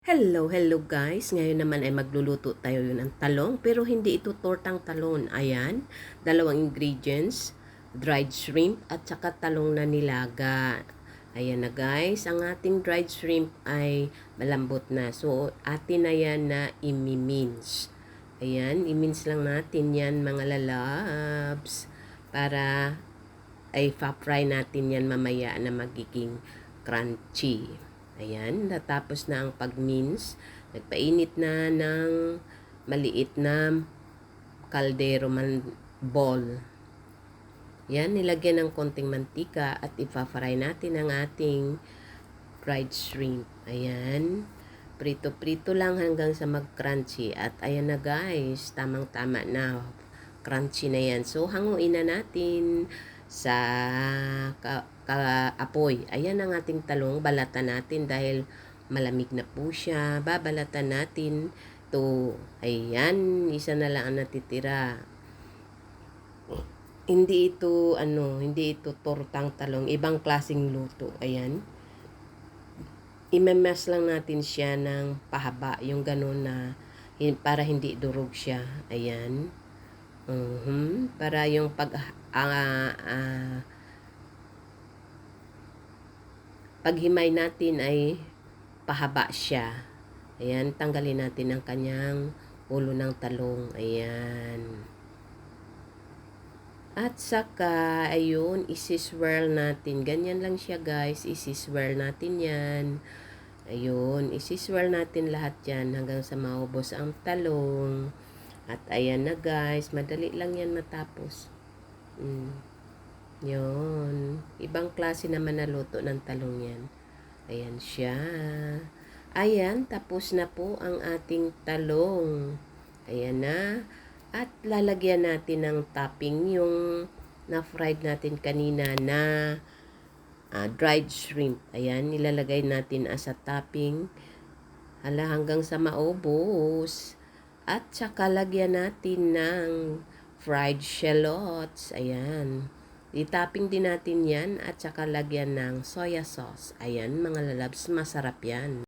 Hello guys. Ngayon naman ay magluluto tayo yun ng talong, pero hindi ito tortang talong. Ayan, dalawang ingredients, dried shrimp at saka talong na nilaga. Ayan na guys, ang ating dried shrimp ay malambot na. So, atin na yan na imi-mince. Ayan, i-mince lang natin yan mga lalabs para ay fry natin yan mamaya na magiging crunchy. Ayan, natapos na ang pag-mince. Nagpainit na ng maliit na kaldero bowl. Yan, nilagyan ng konting mantika at ipa-fry natin ang ating fried shrimp. Ayan, prito-prito lang hanggang sa mag-crunchy. At ayan na guys, tamang-tama na. Crunchy na yan. So, hanguin na natin sa apoy. Ayan ang ating talong. Balatan natin dahil malamig na po siya. Babalatan natin to. Ayan, isa na lang ang natitira. Hindi ito tortang talong. Ibang klaseng luto. Ayan. Imemas lang natin siya ng pahaba. Yung ganun na para hindi durog siya. Ayan. Para yung paghimay natin ay pahaba siya. Ayan, tanggalin natin ang kanyang ulo ng talong. Ayan. At saka, ayun, isi-swirl natin. Ganyan lang siya guys. Isi-swirl natin yan. Ayun, isi-swirl natin lahat yan hanggang sa maubos ang talong. At ayan na guys, madali lang yan matapos. Yun. Ibang klase naman na luto ng talong yan. Ayan siya. Ayan, tapos na po ang ating talong. Ayan na. At lalagyan natin ng topping yung na-fried natin kanina na dried shrimp. Ayan, nilalagay natin as a topping. Hanggang sa maubos. At saka lagyan natin ng fried shallots. Ayan. I-topping din natin yan at saka lagyan ng soya sauce. Ayan mga lalabs, masarap yan.